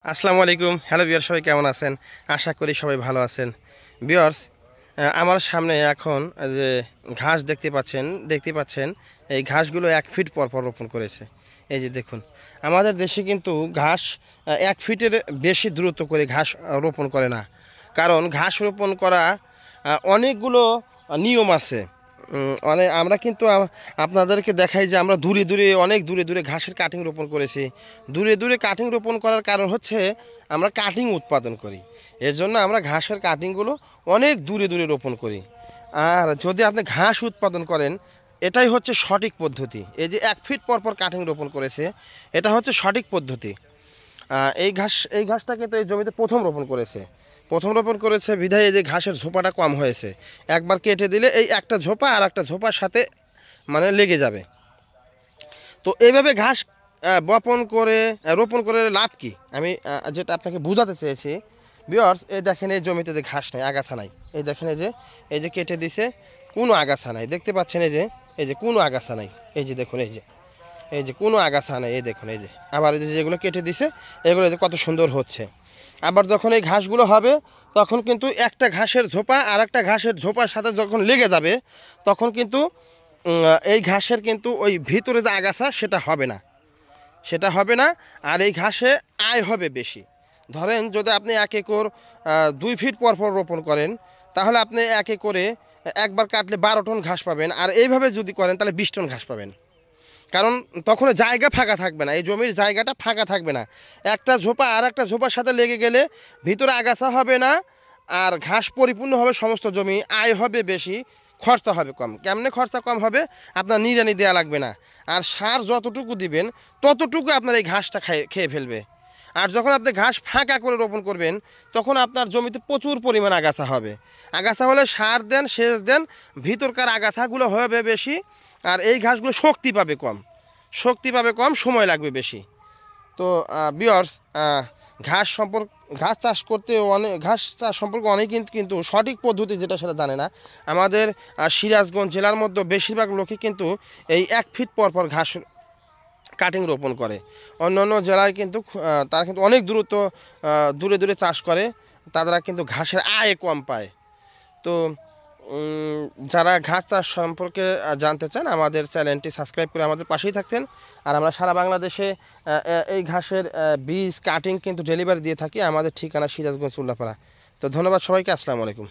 আসসালামু আলাইকুম। Hello viewers, সবাই কেমন আছেন? আশা করি সবাই ভালো আছেন। ভিউয়ার্স, আমার সামনে এখন যে ঘাস দেখতে পাচ্ছেন এই ঘাসগুলো 1 ফিট পর পর রোপণ করেছে। এই যে দেখুন, আমাদের দেশে কিন্তু ঘাস 1 ফিটের বেশি দূরত্ব করে ঘাস রোপণ করে না। কারণ ঘাস রোপণ করা অনেকগুলো নিয়ম আছে। মানে আমরা কিন্তু আপনাদেরকে দেখাই যে আমরা দূরে দূরে অনেক দূরে দূরে ঘাসের কাটিং রোপণ করেছি। দূরে দূরে কাটিং রোপণ করার কারণ হচ্ছে আমরা কাটিং উৎপাদন করি। এর জন্য আমরা ঘাসের কাটিংগুলো অনেক দূরে দূরে রোপণ করি। আর যদি আপনি ঘাস উৎপাদন করেন, এটাই হচ্ছে সঠিক পদ্ধতি। এই যে 1 ফিট পর পর কাটিং রোপণ করেছে, এটা হচ্ছে সঠিক পদ্ধতি। এই ঘাসটা কিন্তু এই জমিতে প্রথম রোপণ করেছে বিধায় এই যে ঘাসের ঝোপাটা কম হয়েছে। একবার কেটে দিলে এই একটা ঝোপা আর একটা ঝোপার সাথে মানে লেগে যাবে। তো এইভাবে ঘাস রোপণ করে লাভ কি, আমি যেটা আপনাকে বোঝাতে চেয়েছি ভিউয়ার্স, এই দেখেন এই জমিতে যে ঘাস নাই, আগাছা নাই। এই দেখেন এই যে কেটে দিছে, কোনো আগাছা নাই। দেখতে পাচ্ছেন এই যে কোনো আগাছা নাই। এই যে দেখুন, এই যে কোনো আগাছা নাই। এই দেখুন, এই যে আবার এই যে যেগুলো কেটে দিছে এগুলো যে কত সুন্দর হচ্ছে। আবার যখন এই ঘাসগুলো হবে তখন কিন্তু একটা ঘাসের ঝোপা আর একটা ঘাসের ঝোপার সাথে যখন লেগে যাবে তখন কিন্তু এই ঘাসের কিন্তু ওই ভিতরে যে আগাছা সেটা হবে না। আর এই ঘাসে আয় হবে বেশি। ধরেন যদি আপনি 1 একর 2 ফিট পর পর রোপণ করেন, তাহলে আপনি 1 একরে একবার কাটলে 12 টন ঘাস পাবেন। আর এইভাবে যদি করেন তাহলে 20 টন ঘাস পাবেন। কারণ তখন জায়গা ফাঁকা থাকবে না, এই জমির জায়গাটা ফাঁকা থাকবে না। একটা ঝোপা আর একটা ঝোপার সাথে লেগে গেলে ভিতরে আগাছা হবে না, আর ঘাস পরিপূর্ণ হবে সমস্ত জমি। আয় হবে বেশি, খরচা হবে কম। কেমনে খরচা কম হবে? আপনার নিড়ানি দেওয়া লাগবে না। আর সার যতটুকু দিবেন ততটুকু আপনার এই ঘাসটা খেয়ে ফেলবে। আর যখন আপনি ঘাস ফাঁকা করে রোপণ করবেন তখন আপনার জমিতে প্রচুর পরিমাণ আগাছা হবে। আগাছা হলে সার দেন, সেচ দেন, ভিতরকার আগাছাগুলো হবে বেশি। আর এই ঘাসগুলো শক্তি পাবে কম, সময় লাগবে বেশি। তো ভিউয়ার্স, ঘাস চাষ সম্পর্কে অনেকে কিন্তু সঠিক পদ্ধতি যেটা সেটা জানে না। আমাদের সিরাজগঞ্জ জেলার মধ্যে বেশিরভাগ লোকই কিন্তু এই 1 ফিট পর পর ঘাস কাটিং রোপণ করে। অন্যান্য জেলায় কিন্তু তারা কিন্তু অনেক দূরে দূরে চাষ করে, তারা কিন্তু ঘাসের আয় কম পায়। তো যারা ঘাস চাষ সম্পর্কে জানতে চান, আমাদের চ্যানেলটি সাবস্ক্রাইব করে আমাদের পাশেই থাকতেন। আর আমরা সারা বাংলাদেশে এই ঘাসের বীজ কাটিং কিন্তু ডেলিভারি দিয়ে থাকি। আমাদের ঠিকানা সিরাজগঞ্জ উল্লাপাড়া। তো ধন্যবাদ সবাইকে। আসসালামু আলাইকুম।